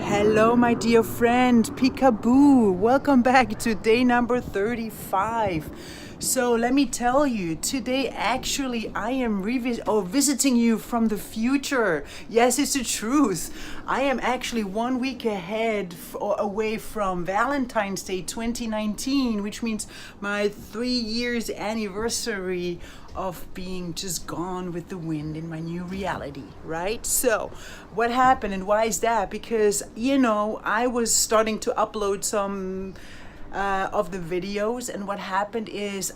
Hello, my dear friend, peekaboo. Welcome back to day number 35. So let me tell you, today actually I am visiting you from the future. Yes, it's the truth. I am actually 1 week ahead away from Valentine's Day 2019, which means my 3 years anniversary of being just gone with the wind in my new reality, right? So what happened and why is that? Because, I was starting to upload some of the videos, and what happened is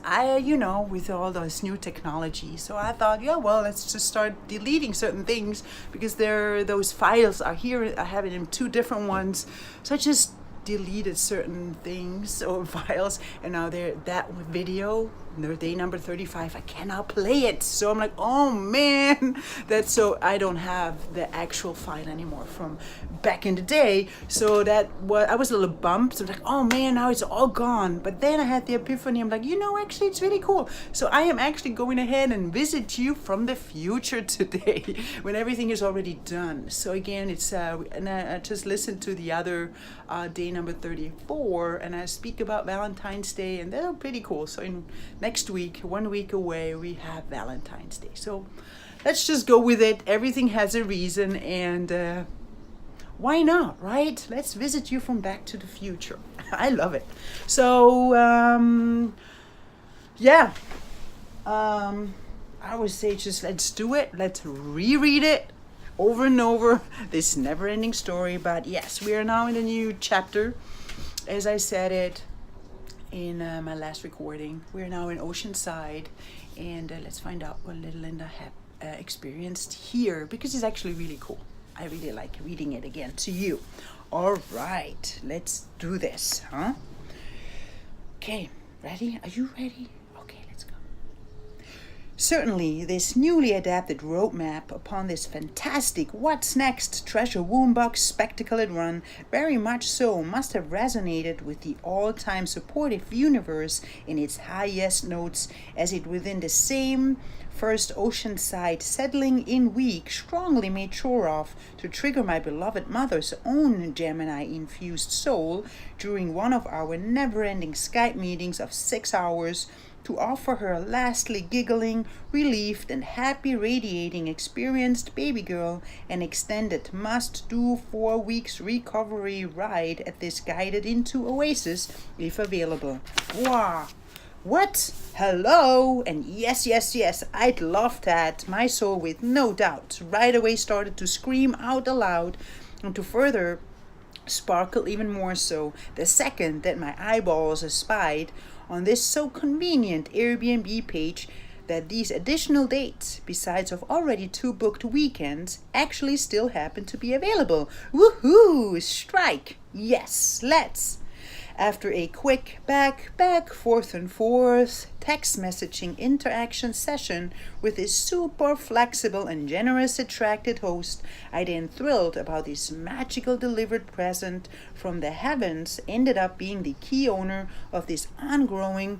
with all this new technology, so I thought, yeah, well, let's just start deleting certain things because those files are here. I have it in 2 different ones, so I just deleted certain things or files, and now that video, day number 35, I cannot play it. So I'm like, oh man, so I don't have the actual file anymore from back in the day. So I was a little bummed. So I was like, oh man, now it's all gone. But then I had the epiphany. I'm like, actually it's really cool. So I am actually going ahead and visit you from the future today when everything is already done. So again, it's and I just listened to the other day number 34, and I speak about Valentine's Day, and they're pretty cool. So in next week, 1 week away, we have Valentine's Day. So let's just go with it. Everything has a reason, and why not, right? Let's visit you from Back to the Future. I love it. So I would say just let's do it. Let's reread it over and over, this never-ending story. But yes, we are now in a new chapter, as I said it in my last recording. We're now in Oceanside, and let's find out what little Linda have experienced here, because it's actually really cool. I really like reading it again to you. All right, let's do this, huh? Okay, ready? Are you ready? Okay, let's go. Certainly, this newly adapted roadmap upon this fantastic What's Next treasure boombox spectacle run very much so must have resonated with the all-time supportive universe in its highest notes, as it within the same first Oceanside settling in week strongly made sure of to trigger my beloved mother's own Gemini-infused soul during one of our never-ending Skype meetings of 6 hours, to offer her a lastly giggling, relieved, and happy radiating experienced baby girl an extended must-do 4 weeks recovery ride at this guided into oasis, if available. Wow! What? Hello? And yes, I'd love that. My soul, with no doubt, right away started to scream out aloud, and to further sparkle even more so the second that my eyeballs espied on this so convenient Airbnb page that these additional dates, besides of already 2 booked weekends, actually still happen to be available. Woohoo! Strike! Yes, let's! After a quick back, forth and forth text messaging interaction session with this super flexible and generous attracted host, I then, thrilled about this magical delivered present from the heavens, ended up being the key owner of this ongoing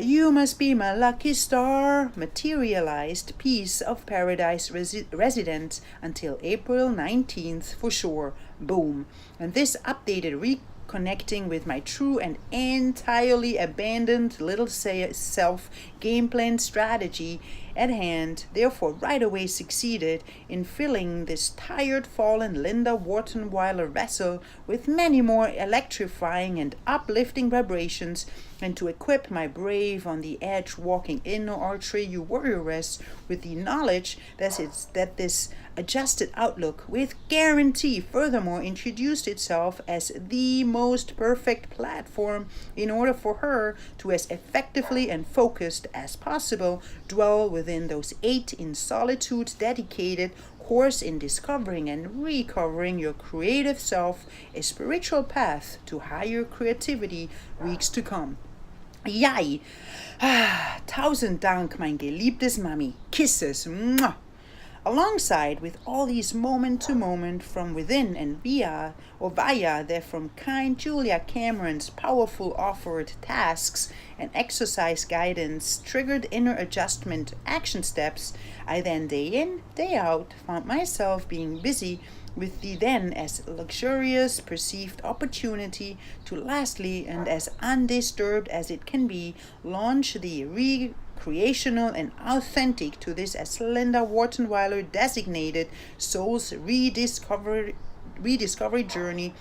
you must be my lucky star materialized piece of paradise residence until April 19th for sure. Boom. And this updated Reconnecting with my true and entirely abandoned little self game plan strategy at hand, therefore right away succeeded in filling this tired fallen Linda wartenweiler vessel with many more electrifying and uplifting vibrations, and to equip my brave on the edge walking inner archery you warrioress with the knowledge that this adjusted outlook with guarantee furthermore introduced itself as the most perfect platform in order for her to as effectively and focused as possible dwell within those 8 in solitude dedicated course in discovering and recovering your creative self, a spiritual path to higher creativity weeks to come. Yay! Tausend Dank, mein geliebtes Mami. Kisses. Mwah. Alongside with all these moment-to-moment from within and via there from kind Julia Cameron's powerful offered tasks and exercise guidance triggered inner adjustment action steps, I then day in, day out found myself being busy with the then as luxurious perceived opportunity to lastly and as undisturbed as it can be launch the recreational and authentic to this as Linda wartenweiler designated soul's rediscovery journey,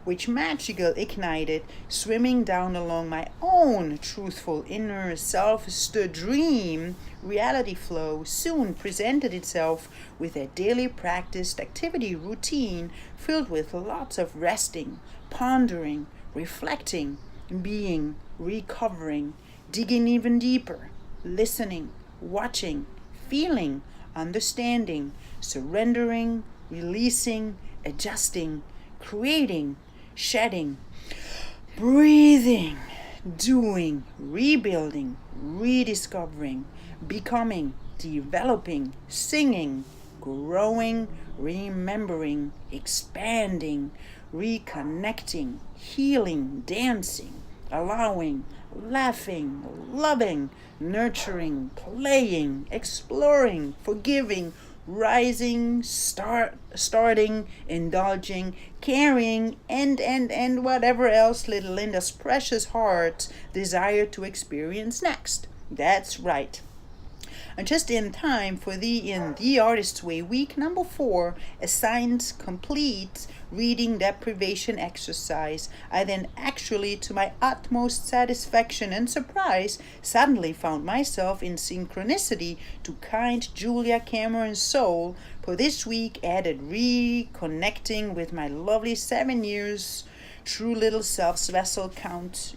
which magical ignited swimming down along my own truthful inner self dream reality flow soon presented itself with a daily practiced activity routine filled with lots of resting, pondering, reflecting, being, recovering, digging even deeper, listening, watching, feeling, understanding, surrendering, releasing, adjusting, creating, shedding, breathing, doing, rebuilding, rediscovering, becoming, developing, singing, growing, remembering, expanding, reconnecting, healing, dancing, allowing, laughing, loving, nurturing, playing, exploring, forgiving, rising, starting, indulging, carrying, and whatever else little Linda's precious heart desired to experience next. That's right. And just in time for the Artist's Way week number 4 assigned complete reading deprivation exercise, I then actually, to my utmost satisfaction and surprise, suddenly found myself in synchronicity to kind Julia Cameron's soul for this week added reconnecting with my lovely 7 years true little self's vessel count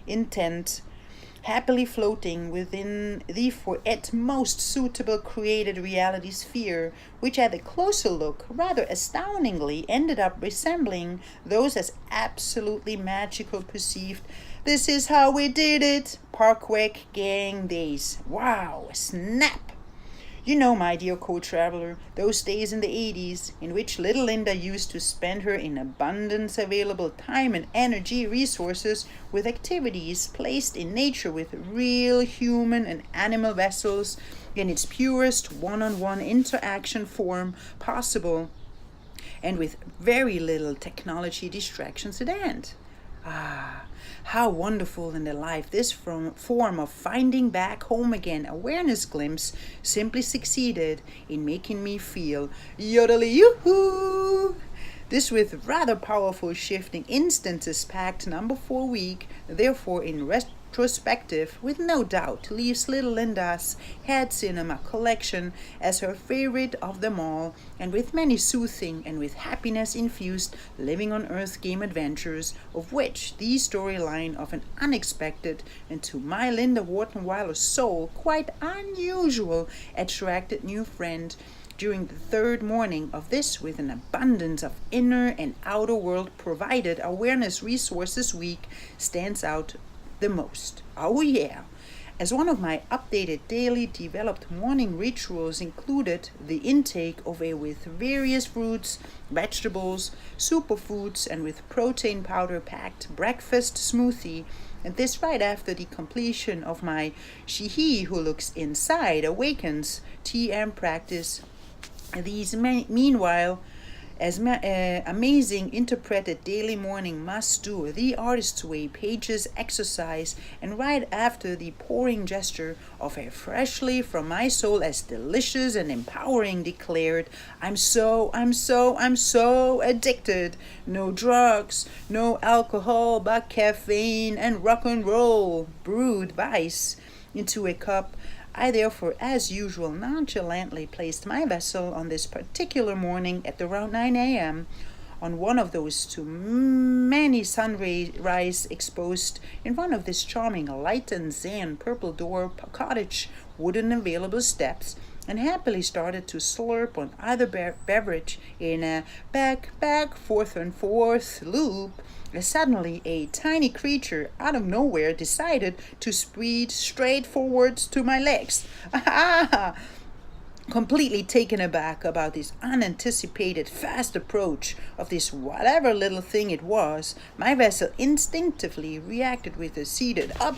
intent, happily floating within the for it most suitable created reality sphere, which at a closer look rather astoundingly ended up resembling those as absolutely magical perceived "this is how we did it" PROjECT gang days. Wow, snap! You know, my dear co-traveler, those days in the 80s in which little Linda used to spend her in abundance available time and energy resources with activities placed in nature with real human and animal vessels in its purest one-on-one interaction form possible, and with very little technology distractions at hand. Ah, how wonderful and alive this form of finding back home again awareness glimpse simply succeeded in making me feel yodely yoo-hoo. This with rather powerful shifting instances packed number 4 week, therefore in retrospective, with no doubt leaves little Linda's head cinema collection as her favorite of them all, and with many soothing and with happiness infused living on earth game adventures, of which the storyline of an unexpected and to my Linda wartenweiler soul quite unusual attracted new friend during the 3rd morning of this with an abundance of inner and outer world provided awareness resources week stands out the most. Oh yeah. As one of my updated daily developed morning rituals included the intake of a with various fruits, vegetables, superfoods, and with protein powder packed breakfast smoothie, and this right after the completion of my She Who Looks Inside Awakens TM practice. These meanwhile as amazing interpreted daily morning must do the Artist's Way pages exercise, and right after the pouring gesture of a freshly from my soul as delicious and empowering declared I'm so addicted, no drugs, no alcohol but caffeine and rock and roll brewed vice into a cup, I therefore, as usual, nonchalantly placed my vessel on this particular morning at around 9 a.m. on one of those too many sunrise exposed in front of this charming light and zen purple door cottage wooden available steps, and happily started to slurp on either beverage in a back, forth and forth loop, as suddenly a tiny creature out of nowhere decided to speed straight forwards to my legs. Completely taken aback about this unanticipated fast approach of this whatever little thing it was, my vessel instinctively reacted with a seated up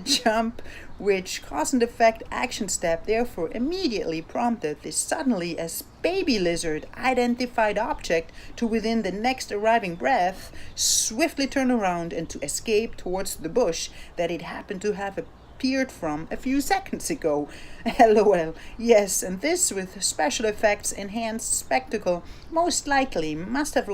jump, which cause and effect action step therefore immediately prompted this suddenly as baby lizard identified object to within the next arriving breath swiftly turn around and to escape towards the bush that it happened to have appeared from a few seconds ago. LOL. Yes, and this with special effects enhanced spectacle most likely must have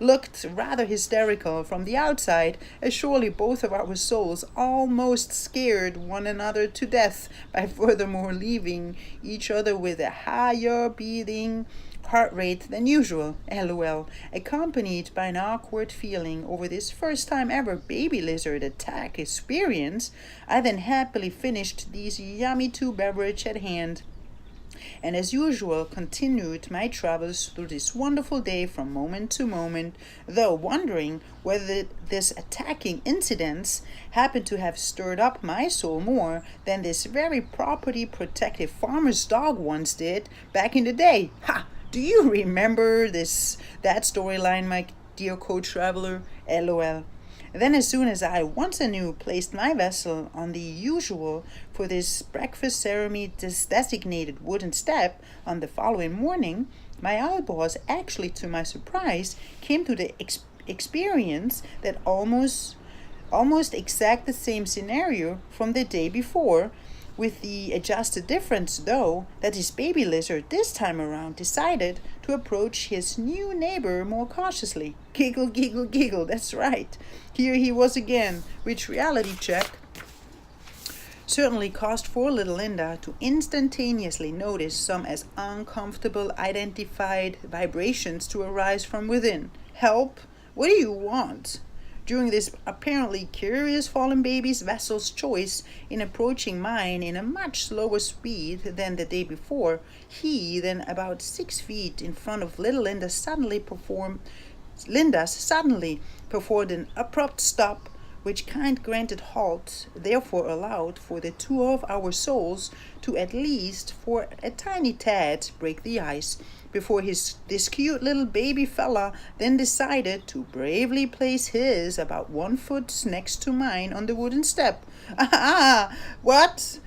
looked rather hysterical from the outside, as surely both of our souls almost scared one another to death by furthermore leaving each other with a higher beating heart rate than usual, LOL, accompanied by an awkward feeling over this first time ever baby lizard attack experience. I then happily finished these yummy 2 beverage at hand, and as usual continued my travels through this wonderful day from moment to moment, though wondering whether this attacking incidents happened to have stirred up my soul more than this very property protective farmer's dog once did back in the day. Ha! Do you remember that storyline, my dear co-traveler? LOL. Then as soon as I once anew placed my vessel on the usual for this breakfast ceremony designated wooden step on the following morning, my eyeballs actually, to my surprise, came to the experience that almost exact the same scenario from the day before, with the adjusted difference, though, that his baby lizard this time around decided to approach his new neighbor more cautiously. Giggle, giggle, giggle, that's right. Here he was again, which reality check certainly caused poor little Linda to instantaneously notice some as uncomfortable identified vibrations to arise from within. Help? What do you want? During this apparently curious fallen baby's vessel's choice in approaching mine in a much slower speed than the day before, he, then about 6 feet in front of little Linda, suddenly performed an abrupt stop, which kind granted halt, therefore allowed for the 2 of our souls to at least for a tiny tad break the ice, before this cute little baby fella then decided to bravely place his about 1 foot next to mine on the wooden step. Ah, what?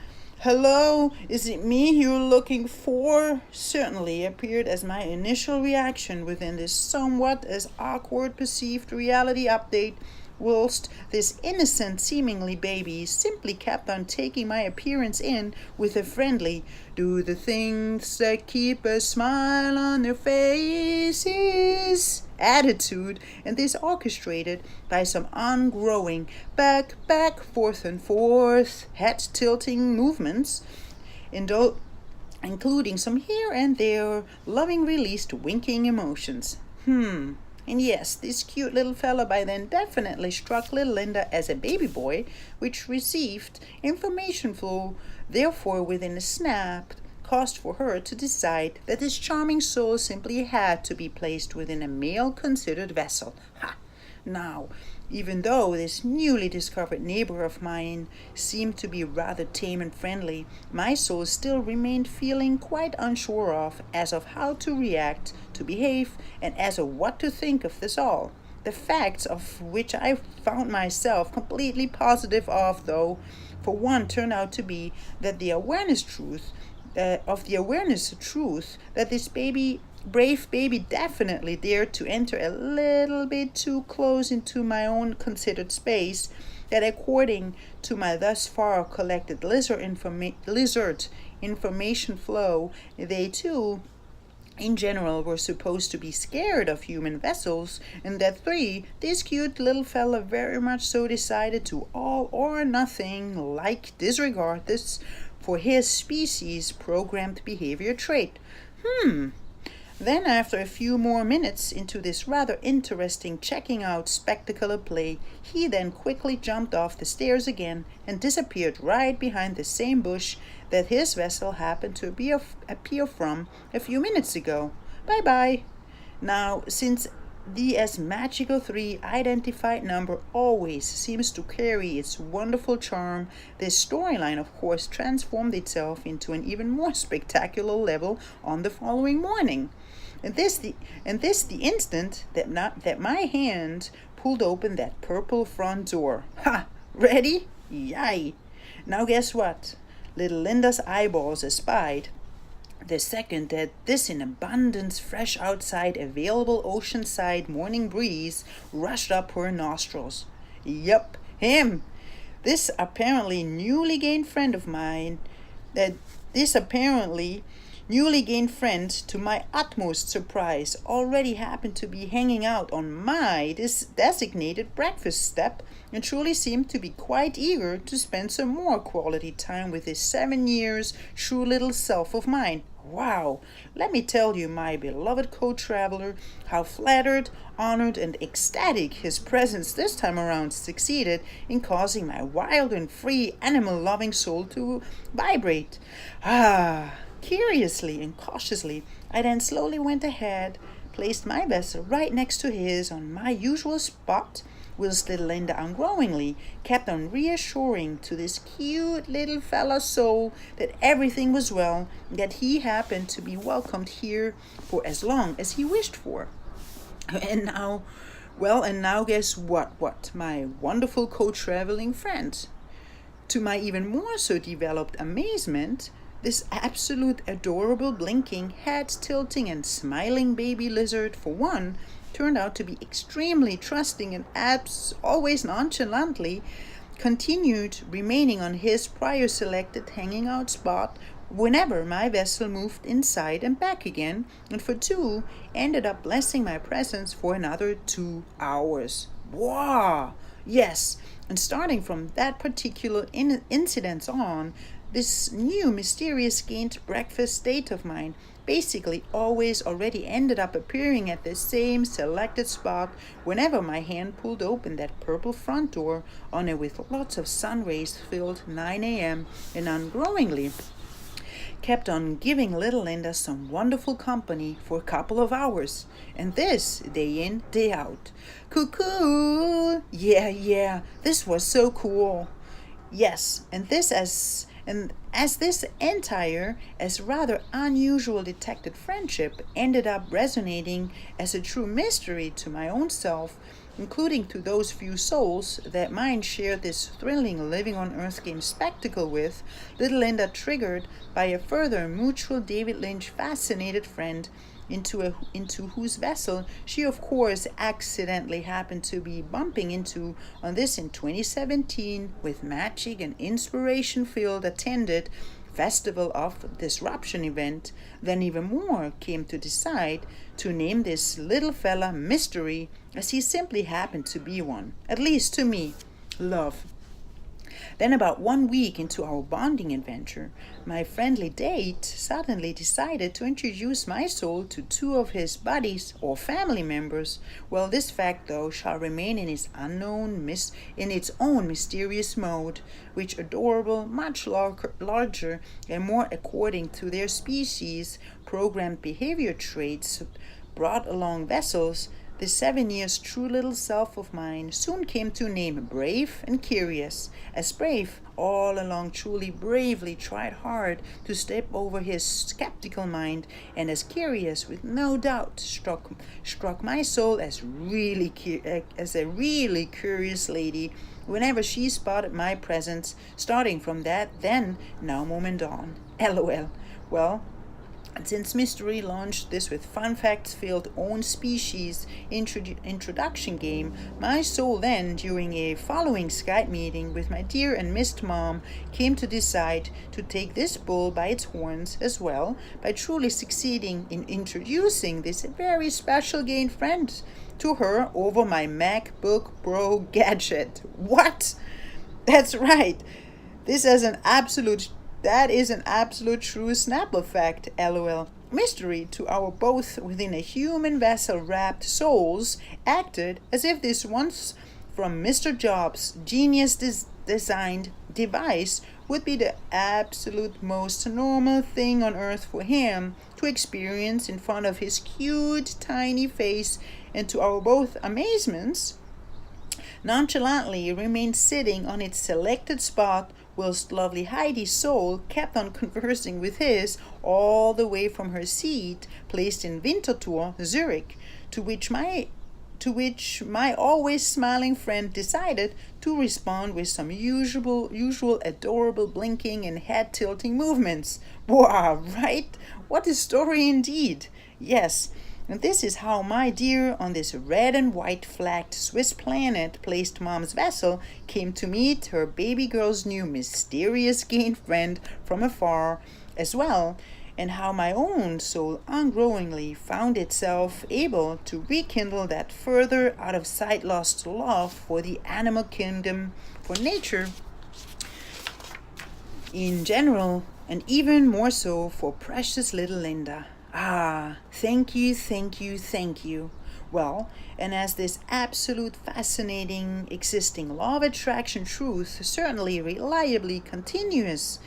Hello, is it me you're looking for? Certainly appeared as my initial reaction within this somewhat as awkward perceived reality update, whilst this innocent seemingly baby simply kept on taking my appearance in with a friendly "do the things that keep a smile on their faces" attitude, and this orchestrated by some ungrowing back, forth and forth, head tilting movements, including some here and there loving released winking emotions. And yes, this cute little fella by then definitely struck little Linda as a baby boy, which received information flow, therefore within a snap, caused for her to decide that this charming soul simply had to be placed within a male-considered vessel. Ha! Now, even though this newly discovered neighbor of mine seemed to be rather tame and friendly, my soul still remained feeling quite unsure as of how to react, to behave, and as of what to think of this all. The facts of which I found myself completely positive of, though, for one turned out to be that the awareness truth that this brave baby definitely dared to enter a little bit too close into my own considered space, that according to my thus far collected lizard information flow, they too in general were supposed to be scared of human vessels, and that this cute little fella very much so decided to all or nothing like disregard this for his species programmed behavior trait. Then after a few more minutes into this rather interesting checking out spectacular play, he then quickly jumped off the stairs again and disappeared right behind the same bush that his vessel happened to appear from a few minutes ago. Bye-bye. Now, since The as magical 3 identified number always seems to carry its wonderful charm, this storyline, of course, transformed itself into an even more spectacular level on the following morning. And this the instant that my hand pulled open that purple front door. Ha! Ready? Yay! Now guess what? Little Linda's eyeballs espied the second that this in abundance fresh outside available oceanside morning breeze rushed up her nostrils. Yup, him! This apparently newly gained friend of mine, to my utmost surprise, already happened to be hanging out on my designated breakfast step and truly seemed to be quite eager to spend some more quality time with this 7 years true little self of mine. Wow, let me tell you, my beloved co-traveler, how flattered, honored, and ecstatic his presence this time around succeeded in causing my wild and free animal-loving soul to vibrate. Curiously and cautiously, I then slowly went ahead, placed my vessel right next to his on my usual spot, whilst little Linda ungrowingly kept on reassuring to this cute little fella's soul that everything was well, that he happened to be welcomed here for as long as he wished for. And now guess what, my wonderful co-traveling friend. To my even more so developed amazement, this absolute adorable blinking, head-tilting and smiling baby lizard, for one, turned out to be extremely trusting and always nonchalantly continued remaining on his prior selected hanging out spot whenever my vessel moved inside and back again, and for two, ended up blessing my presence for another 2 hours. Wow! Yes, and starting from that particular incident on, this new mysterious gained breakfast state of mine basically always already ended up appearing at the same selected spot whenever my hand pulled open that purple front door on a with lots of sun rays filled 9 a.m. and ungrowingly kept on giving little Linda some wonderful company for a couple of hours, and this day in, day out. Cuckoo! Yeah, this was so cool. Yes, and as this entire, as rather unusual detected friendship ended up resonating as a true mystery to my own self, including to those few souls that mine shared this thrilling living on earth game spectacle with, little Linda, triggered by a further mutual David Lynch fascinated friend, into whose vessel she of course accidentally happened to be bumping into on this in 2017 with magic and inspiration filled attended Festival of Disruption event, then even more came to decide to name this little fella Mystery, as he simply happened to be one, at least to me, love. Then about 1 week into our bonding adventure, my friendly date suddenly decided to introduce my soul to 2 of his buddies or family members. Well, this fact, though, shall remain in its own mysterious mode, which adorable, much larger and more according to their species programmed behavior traits brought along vessels, the 7 years true little self of mine soon came to name Brave and Curious, as Brave all along truly bravely tried hard to step over his skeptical mind, and as Curious with no doubt struck my soul as a really curious lady whenever she spotted my presence, starting from that then now moment on. LOL. Well, and since Mystery launched this with fun facts-filled own species introduction game, my soul then, during a following Skype meeting with my dear and missed mom, came to decide to take this bull by its horns as well, by truly succeeding in introducing this very special gained friend to her over my MacBook Pro gadget. What? That's right. That is an absolute true Snapple fact, LOL. Mystery, to our both within a human vessel wrapped souls, acted as if this once from Mr. Jobs' genius designed device would be the absolute most normal thing on earth for him to experience in front of his cute tiny face, and to our both amazements, nonchalantly remained sitting on its selected spot, whilst lovely Heidi's soul kept on conversing with his all the way from her seat placed in Winterthur, Zurich, to which my always smiling friend decided to respond with some usual adorable blinking and head tilting movements. Wow, right? What a story indeed. Yes, and this is how my dear on this red and white flagged Swiss planet placed mom's vessel came to meet her baby girl's new mysterious gained friend from afar as well, and how my own soul ungrowingly found itself able to rekindle that further out of sight lost love for the animal kingdom, for nature in general, and even more so for precious little Linda. Ah, thank you, thank you, thank you. Well, and as this absolute fascinating existing law of attraction truth certainly reliably continues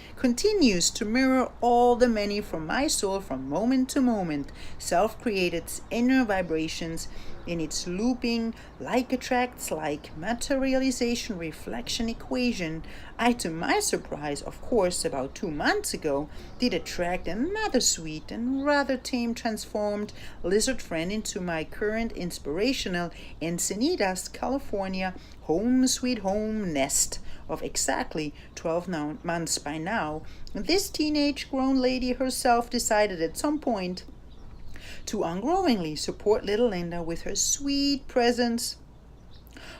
to mirror all the many from my soul from moment to moment self-created inner vibrations in its looping like attracts like materialization reflection equation, I, to my surprise, of course, about 2 months ago, did attract another sweet and rather tame transformed lizard friend into my current inspirational Encinitas, California home sweet home nest of exactly 12 months by now. This teenage grown lady herself decided at some point to ungrowingly support little Linda with her sweet presence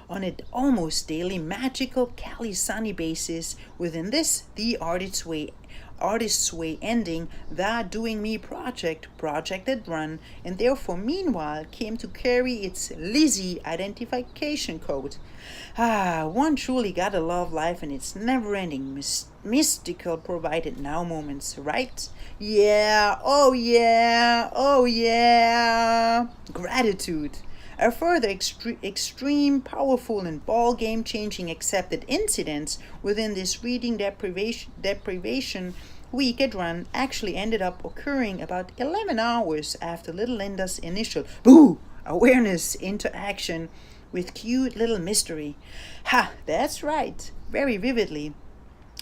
on an almost daily magical Cali sunny basis within this the artist's way ending the Doing Me projected run, and therefore meanwhile came to carry its Lizzie identification code. Ah, one truly gotta love life and its never-ending mystical provided now moments, right? Yeah, oh yeah, oh yeah. Gratitude. A further extreme, powerful, and ball game changing accepted incidents within this reading deprivation weekend run actually ended up occurring about 11 hours after little Linda's initial awareness into action with cute little mystery. Ha, that's right, very vividly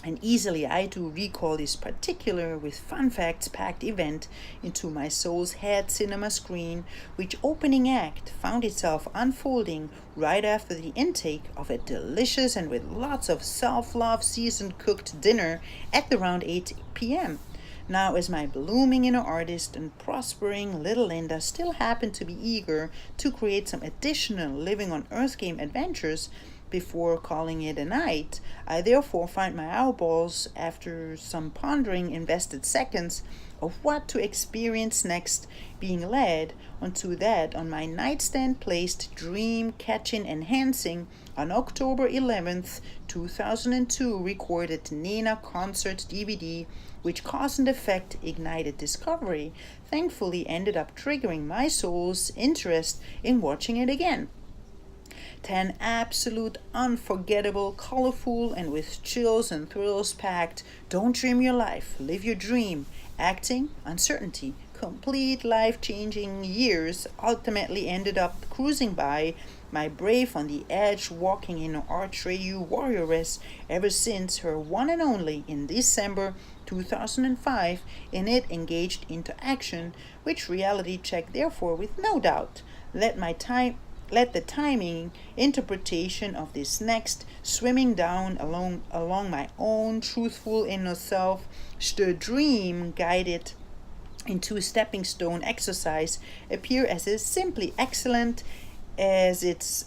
and easily I do recall this particular with fun facts packed event into my soul's head cinema screen, which opening act found itself unfolding right after the intake of a delicious and with lots of self-love seasoned cooked dinner at around 8 p.m. Now, as my blooming inner artist and prospering little Linda still happened to be eager to create some additional living on Earth game adventures before calling it a night, I therefore find my eyeballs, after some pondering invested seconds of what to experience next, being led onto that on my nightstand placed dream catching enhancing on October 11th, 2002 recorded Nena concert DVD, which cause and effect ignited discovery, thankfully ended up triggering my soul's interest in watching it again. 10 absolute, unforgettable, colorful, and with chills and thrills packed, don't dream your life, live your dream, acting, uncertainty, complete life-changing years ultimately ended up cruising by my brave on the edge walking in Archrayu warrioress ever since her one and only in December 2005 in it engaged into action, which reality check therefore with no doubt let the timing interpretation of this next swimming down along my own truthful inner self, the dream guided into stepping stone exercise appear as simply excellent as its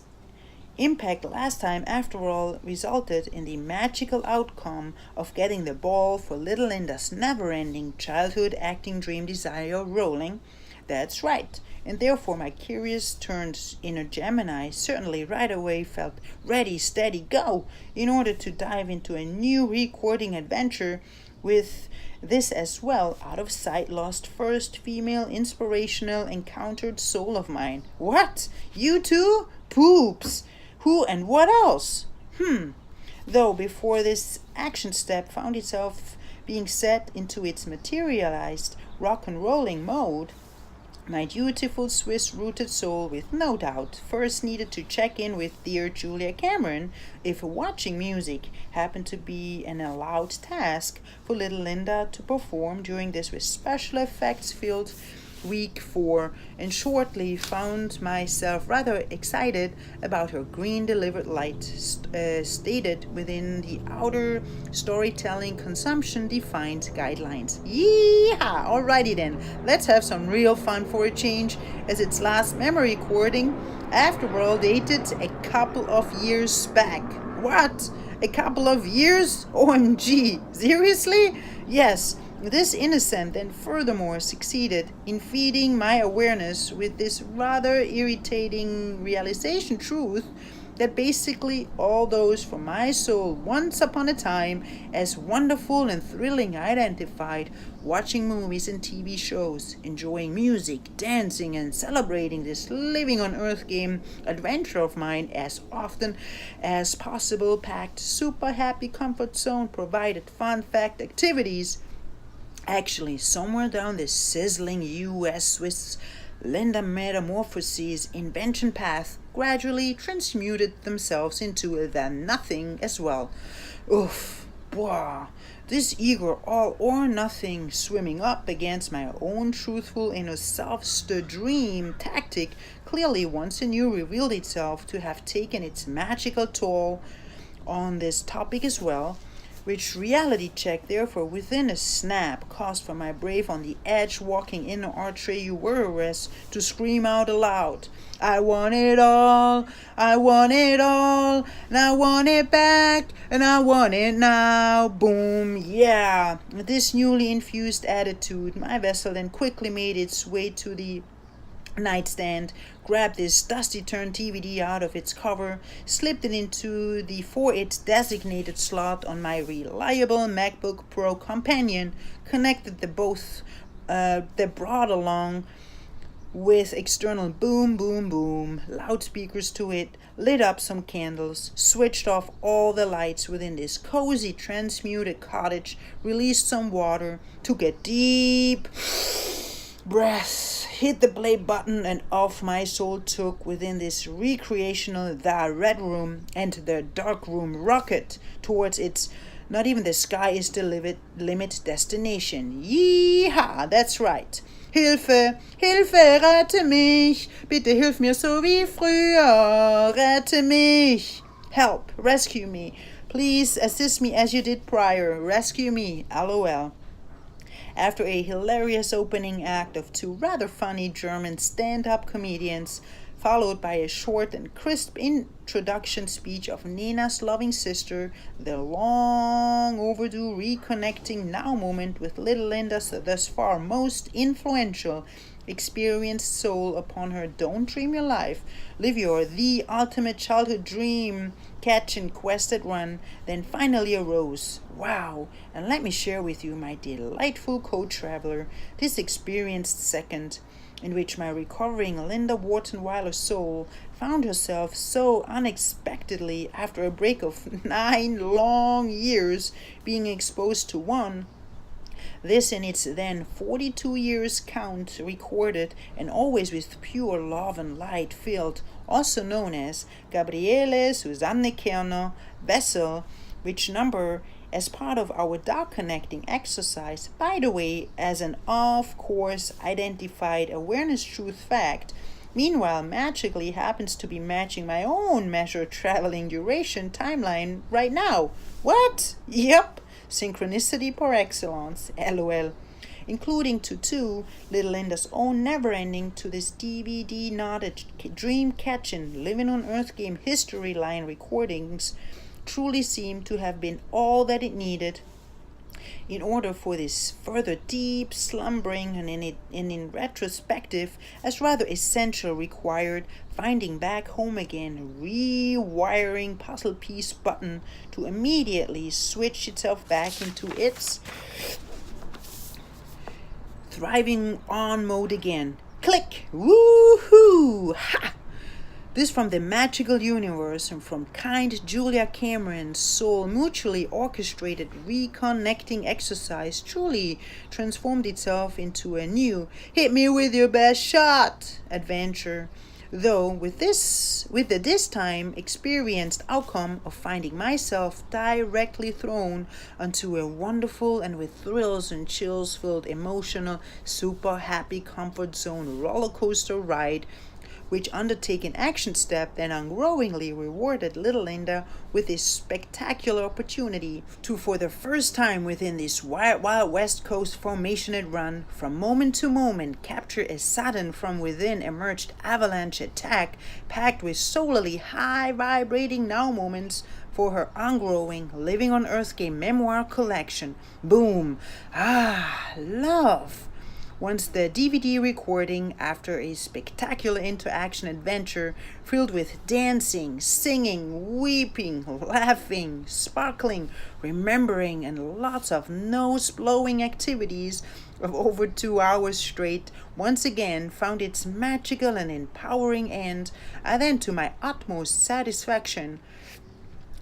impact last time after all resulted in the magical outcome of getting the ball for little Linda's never-ending childhood acting dream desire rolling. That's right. And therefore my curious turned inner Gemini certainly right away felt ready, steady, go in order to dive into a new recording adventure with this as well out of sight lost first female inspirational encountered soul of mine. What? You too? Poops! Who and what else? Though before this action step found itself being set into its materialized rock and rolling mode, my dutiful Swiss-rooted soul with no doubt first needed to check in with dear Julia Cameron if watching music happened to be an allowed task for little Linda to perform during this with special effects filled week 4, and shortly found myself rather excited about her green delivered light stated within the outer storytelling consumption defined guidelines. Yeehaw! Alrighty then, let's have some real fun for a change, as its last memory recording after all dated a couple of years back. What? A couple of years? OMG, seriously? Yes. This innocent and furthermore succeeded in feeding my awareness with this rather irritating realization truth that basically all those from my soul once upon a time as wonderful and thrilling identified watching movies and TV shows, enjoying music, dancing, and celebrating this living on earth game adventure of mine as often as possible, packed super happy comfort zone provided fun fact activities. Actually, somewhere down this sizzling US-Swiss Linda metamorphoses invention path gradually transmuted themselves into the nothing as well. Oof, boah, this eager all or nothing swimming up against my own truthful inner self's the dream tactic clearly once anew revealed itself to have taken its magical toll on this topic as well, which reality check therefore within a snap caused for my brave on the edge walking inner archeus to scream out aloud, I want it all, I want it all, and I want it back, and I want it now, boom, yeah. With this newly infused attitude, my vessel then quickly made its way to the nightstand, grabbed this dusty turned DVD out of its cover, slipped it into the for it designated slot on my reliable MacBook Pro companion, connected the brought along with external boom boom boom loudspeakers to it, lit up some candles, switched off all the lights within this cozy transmuted cottage, released some water, took a deep breath, hit the play button, and off my soul took within this recreational the red room and the dark room rocket towards its not even the sky is the limit destination. Yeehaw, that's right. Hilfe, Hilfe, rette mich, bitte hilf mir so wie früher, rette mich. Help, rescue me, please assist me as you did prior, rescue me, LOL. After a hilarious opening act of 2 rather funny German stand-up comedians, followed by a short and crisp introduction speech of Nina's loving sister, the long overdue reconnecting now moment with little Linda's thus far most influential experienced soul upon her Don't Dream Your Life, live your the ultimate childhood dream, catch and quested run, then finally arose. Wow, and let me share with you, my delightful co-traveler, this experienced second, in which my recovering Linda wartenweiler soul found herself so unexpectedly after a break of 9 long years being exposed to one. This in its then 42 years count recorded and always with pure love and light filled, also known as Gabriele Susanne Kerner vessel, which number as part of our dark connecting exercise, by the way, as an of-course identified awareness truth fact, meanwhile magically happens to be matching my own measured traveling duration timeline right now. What? Yep. Synchronicity par excellence, LOL. Including to little Linda's own never-ending to this DVD knotted dream-catching living on Earth game history line recordings truly seem to have been all that it needed in order for this further deep slumbering and in retrospective as rather essential required finding back home again rewiring puzzle piece button to immediately switch itself back into its thriving on mode again. Click! Woohoo! Ha! This from the magical universe and from kind Julia Cameron's soul mutually orchestrated reconnecting exercise truly transformed itself into a new hit me with your best shot adventure. Though with the this time experienced outcome of finding myself directly thrown onto a wonderful and with thrills and chills filled emotional super happy comfort zone roller coaster ride, which undertaken action step then ungrowingly rewarded little Linda with this spectacular opportunity to, for the first time within this wild West Coast formationed run, from moment to moment, capture a sudden from within emerged avalanche attack packed with solely high vibrating now moments for her ongrowing Living on Earth game memoir collection. Boom! Love! Once the DVD recording, after a spectacular interaction adventure filled with dancing, singing, weeping, laughing, sparkling, remembering, and lots of nose-blowing activities of over 2 hours straight, once again found its magical and empowering end, I then, to my utmost satisfaction,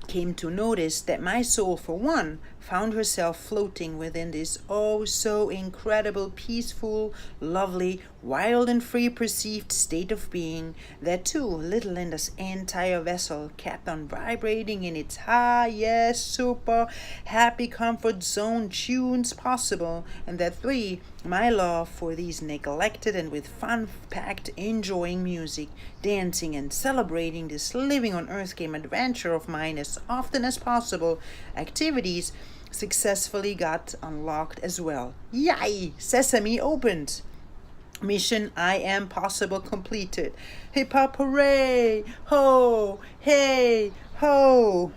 came to notice that my soul, for one, found herself floating within this oh so incredible, peaceful, lovely, wild and free perceived state of being, that too, little Linda's entire vessel kept on vibrating in its highest super happy comfort zone tunes possible, and that three, my love for these neglected and with fun-packed enjoying music, dancing and celebrating this Living on Earth game adventure of mine as often as possible activities successfully got unlocked as well. Yay! Sesame opened. Mission I am possible completed. Hip hop hooray! Ho! Hey! Ho!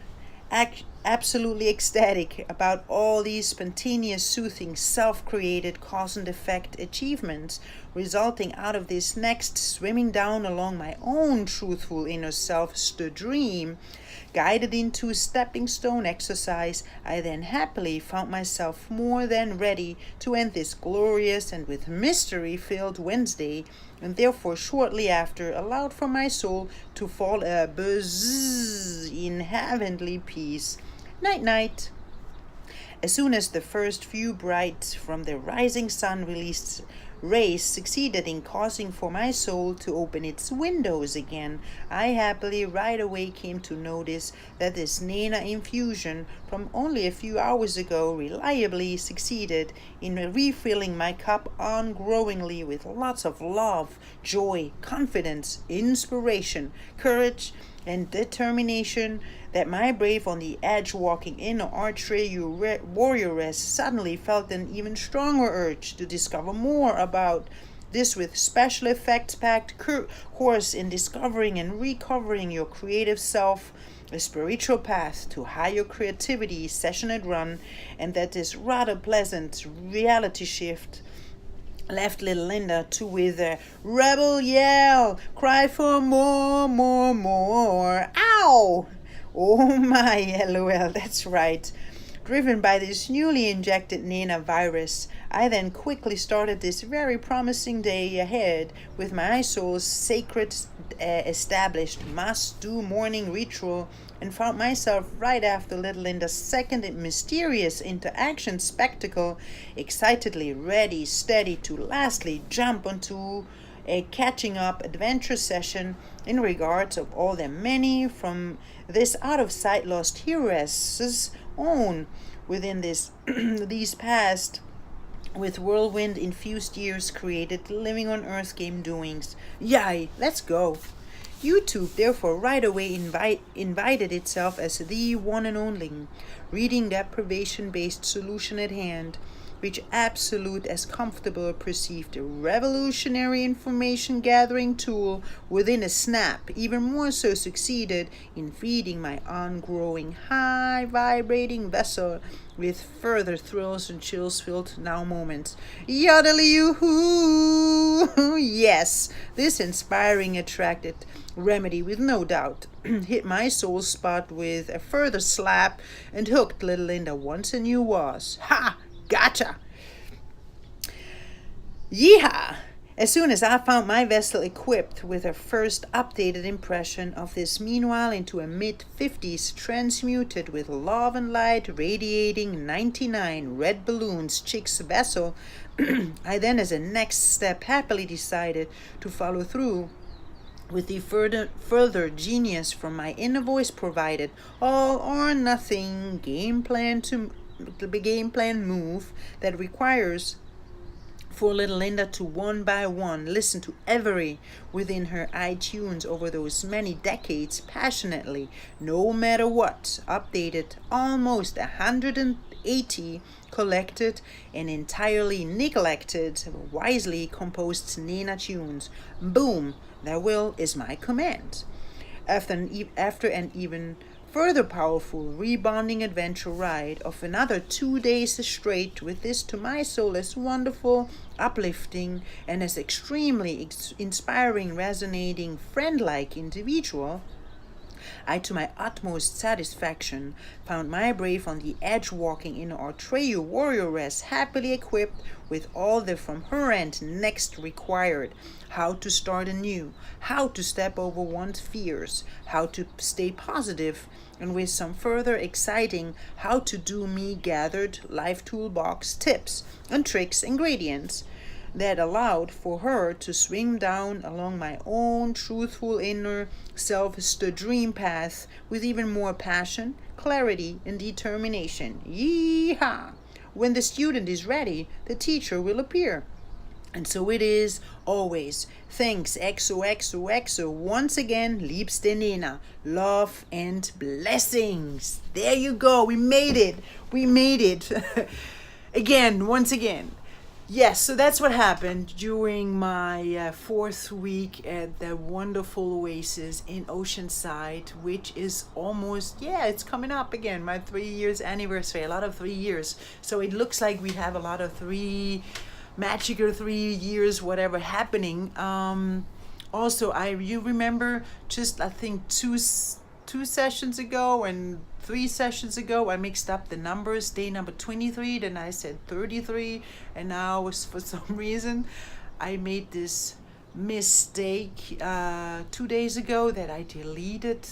Absolutely ecstatic about all these spontaneous, soothing, self-created cause and effect achievements resulting out of this next swimming down along my own truthful inner self's dream. Guided into stepping stone exercise, I then happily found myself more than ready to end this glorious and with mystery-filled Wednesday, and therefore shortly after allowed for my soul to fall a buzz in heavenly peace. Night-night. As soon as the first few bright from the rising sun released rays succeeded in causing for my soul to open its windows again, I happily right away came to notice that this Nena infusion from only a few hours ago reliably succeeded in refilling my cup ongrowingly with lots of love, joy, confidence, inspiration, courage, and determination, that my brave on the edge walking inner archery warrioress suddenly felt an even stronger urge to discover more about this with special effects packed course in discovering and recovering your creative self, a spiritual path to higher creativity session and run, and that this rather pleasant reality shift left little Linda to with a rebel yell, cry for more, more, more. Ow! Oh my, LOL, that's right. Driven by this newly injected Nena virus, I then quickly started this very promising day ahead with my soul's sacred established must-do morning ritual, and found myself right after little Linda's second and mysterious interaction spectacle, excitedly ready, steady to lastly jump onto a catching up adventure session in regards of all the many from this out of sight lost heroesses own within this these past with whirlwind infused years created Living on Earth game doings. Yay, let's go. YouTube therefore right away invited itself as the one and only reading deprivation based solution at hand, which absolute as comfortable perceived a revolutionary information gathering tool within a snap, even more so succeeded in feeding my ongrowing high vibrating vessel with further thrills and chills filled now moments. Yodelly-yoo-hoo! Yes, this inspiring attracted remedy with no doubt hit my soul spot with a further slap and hooked little Linda once and you was. Ha! Gotcha! Yeehaw! As soon as I found my vessel equipped with a first updated impression of this meanwhile into a mid-50s transmuted with love and light radiating 99 red balloons chick's vessel, I then as a next step happily decided to follow through with the further genius from my inner voice provided all or nothing game plan move that requires for little Linda to one by one listen to every within her iTunes over those many decades passionately, no matter what, updated almost 180 collected and entirely neglected, wisely composed Nena tunes. Boom, their will is my command. After an even further powerful rebounding adventure ride of another 2 days straight with this to my soul as wonderful, uplifting, and as extremely inspiring, resonating, friend-like individual, I, to my utmost satisfaction, found my brave on the edge walking in our Treyu warrioress happily equipped with all the from her end next required: how to start anew, how to step over one's fears, how to stay positive, and with some further exciting how to do me gathered life toolbox tips and tricks ingredients that allowed for her to swing down along my own truthful inner self-stood dream path with even more passion, clarity, and determination. Yeehaw! When the student is ready, the teacher will appear. And so it is always. Thanks, XOXOXO. Once again, liebste Nena. Love and blessings. There you go. We made it. We made it. Once again. Yes, so that's what happened during my 4th week at the wonderful oasis in Oceanside, which is almost, it's coming up again, my 3 years anniversary, a lot of 3 years. So it looks like we have a lot of magical 3 years, whatever, happening. Also, you remember just, I think, two sessions ago and 3 sessions ago, I mixed up the numbers. Day number 23, then I said 33, and now for some reason I made this mistake 2 days ago that I deleted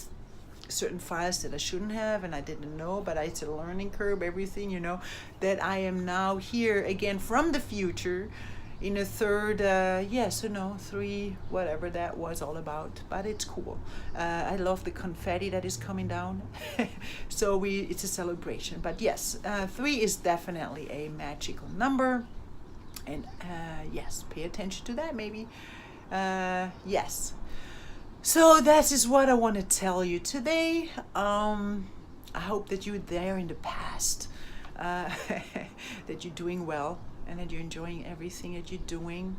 certain files that I shouldn't have, and I didn't know, but it's a learning curve, everything, that I am now here again from the future in a third, 3, whatever that was all about, but it's cool. I love the confetti that is coming down. So it's a celebration, but yes, 3 is definitely a magical number, and yes, pay attention to that maybe. Yes. So that is what I want to tell you today. I hope that you're there in the past, that you're doing well, and that you're enjoying everything that you're doing.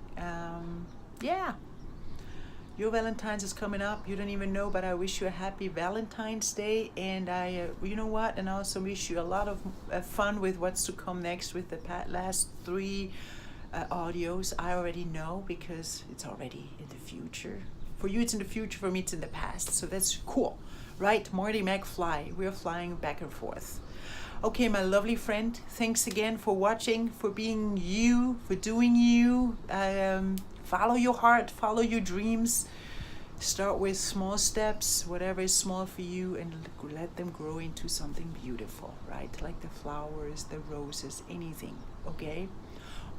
Your Valentine's is coming up. You don't even know, but I wish you a happy Valentine's Day. And you know what? And I also wish you a lot of fun with what's to come next with the last 3 audios. I already know because it's already in the future. For you, it's in the future. For me, it's in the past. So that's cool, right? Marty McFly. We're flying back and forth. Okay, my lovely friend, thanks again for watching, for being you, for doing you. Follow your heart, follow your dreams. Start with small steps, whatever is small for you, and let them grow into something beautiful, right? Like the flowers, the roses, anything, okay?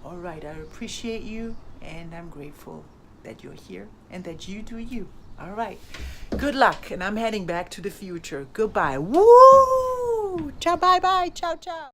All right, I appreciate you, and I'm grateful that you're here and that you do you. All right, good luck, and I'm heading back to the future. Goodbye. Woo! Ciao, bye-bye. Ciao, ciao.